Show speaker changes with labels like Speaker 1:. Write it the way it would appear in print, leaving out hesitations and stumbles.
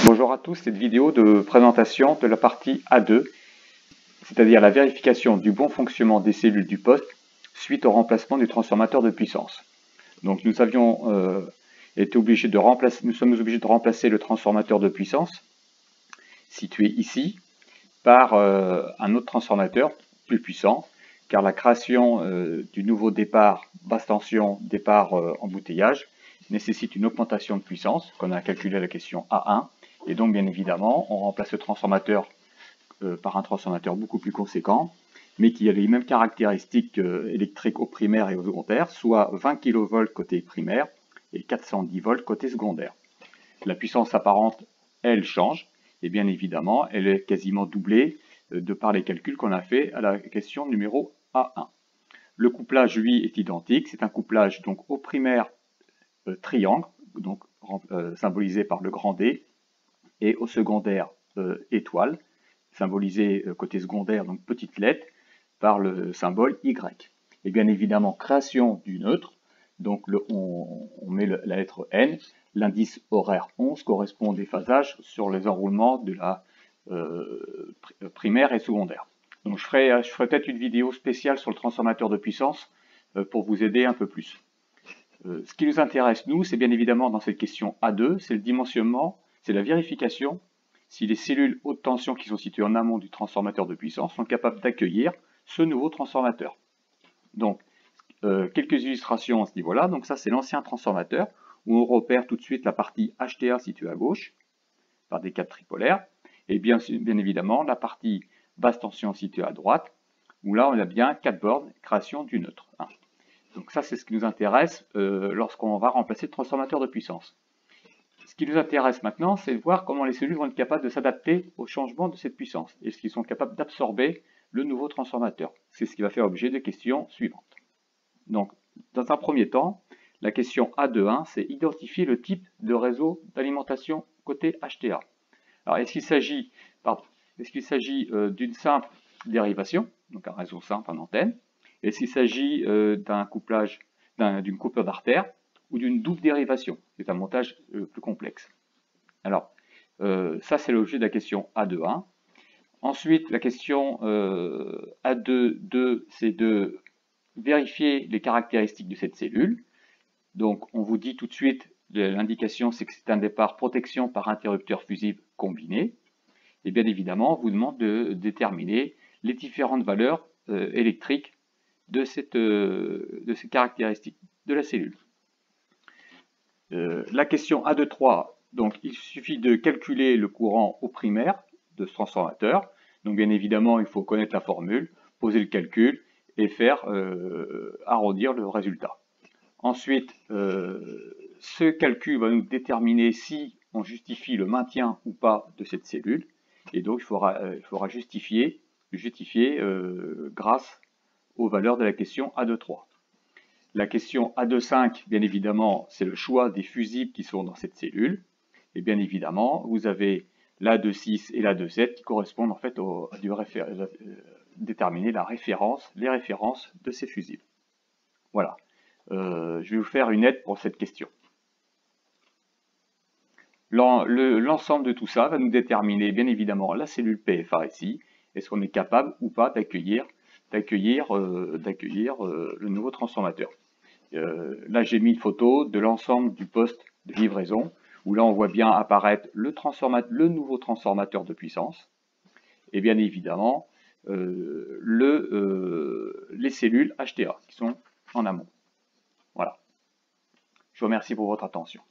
Speaker 1: Bonjour à tous, cette vidéo de présentation de la partie A2, c'est-à-dire la vérification du bon fonctionnement des cellules du poste suite au remplacement du transformateur de puissance. Donc nous avions été obligés de remplacer, nous sommes obligés de remplacer le transformateur de puissance situé ici par un autre transformateur plus puissant, car la création du nouveau départ basse tension, départ embouteillage, nécessite une augmentation de puissance qu'on a calculé à la question A1. Et donc, bien évidemment, on remplace le transformateur par un transformateur beaucoup plus conséquent, mais qui a les mêmes caractéristiques électriques au primaire et au secondaire, soit 20 kV côté primaire et 410 volts côté secondaire. La puissance apparente, elle, change, et bien évidemment, elle est quasiment doublée de par les calculs qu'on a fait à la question numéro A1. Le couplage, lui, est identique, c'est un couplage donc au primaire triangle, donc symbolisé par le grand D, et au secondaire étoile, symbolisé côté secondaire, donc petite lettre, par le symbole Y. Et bien évidemment, création du neutre, donc on met la lettre N, l'indice horaire 11 correspond au déphasage sur les enroulements de la primaire et secondaire. Donc je ferai peut-être une vidéo spéciale sur le transformateur de puissance pour vous aider un peu plus. Ce qui nous intéresse, nous, c'est bien évidemment dans cette question A2, c'est le dimensionnement, c'est la vérification si les cellules haute tension qui sont situées en amont du transformateur de puissance sont capables d'accueillir ce nouveau transformateur. Donc, quelques illustrations à ce niveau-là. Donc ça, c'est l'ancien transformateur, où on repère tout de suite la partie HTA située à gauche, par des câbles tripolaires, et bien évidemment, la partie basse tension située à droite, où là, on a bien 4 bornes, création du neutre. Donc ça, c'est ce qui nous intéresse lorsqu'on va remplacer le transformateur de puissance. Ce qui nous intéresse maintenant, c'est de voir comment les cellules vont être capables de s'adapter au changement de cette puissance. Est-ce qu'ils sont capables d'absorber le nouveau transformateur? C'est ce qui va faire l'objet des questions suivantes. Donc, dans un premier temps, la question A2.1, c'est identifier le type de réseau d'alimentation côté HTA. Alors, est-ce qu'il s'agit d'une simple dérivation, donc un réseau simple en antenne? Est-ce qu'il s'agit d'un couplage, d'une coupure d'artère ou d'une double dérivation? C'est un montage plus complexe. Alors, ça c'est l'objet de la question A2.1. Ensuite, la question A2.2, c'est de vérifier les caractéristiques de cette cellule. Donc, on vous dit tout de suite, l'indication c'est que c'est un départ protection par interrupteur fusible combiné. Et bien évidemment, on vous demande de déterminer les différentes valeurs électriques de ces caractéristiques de la cellule. La question A2.3, donc il suffit de calculer le courant au primaire de ce transformateur. Donc bien évidemment, il faut connaître la formule, poser le calcul et faire arrondir le résultat. Ensuite, ce calcul va nous déterminer si on justifie le maintien ou pas de cette cellule. Et donc, il faudra justifier grâce aux valeurs de la question A2.3. La question A2.5, bien évidemment, c'est le choix des fusibles qui sont dans cette cellule. Et bien évidemment, vous avez l'A2.6 et l'A2.7 qui correspondent en fait déterminer les références de ces fusibles. Voilà. Je vais vous faire une aide pour cette question. L'ensemble de tout ça va nous déterminer bien évidemment la cellule PFA ici. Est-ce qu'on est capable ou pas d'accueillir le nouveau transformateur. Là j'ai mis une photo de l'ensemble du poste de livraison, où là on voit bien apparaître le nouveau transformateur de puissance, et bien évidemment les cellules HTA qui sont en amont. Voilà. Je vous remercie pour votre attention.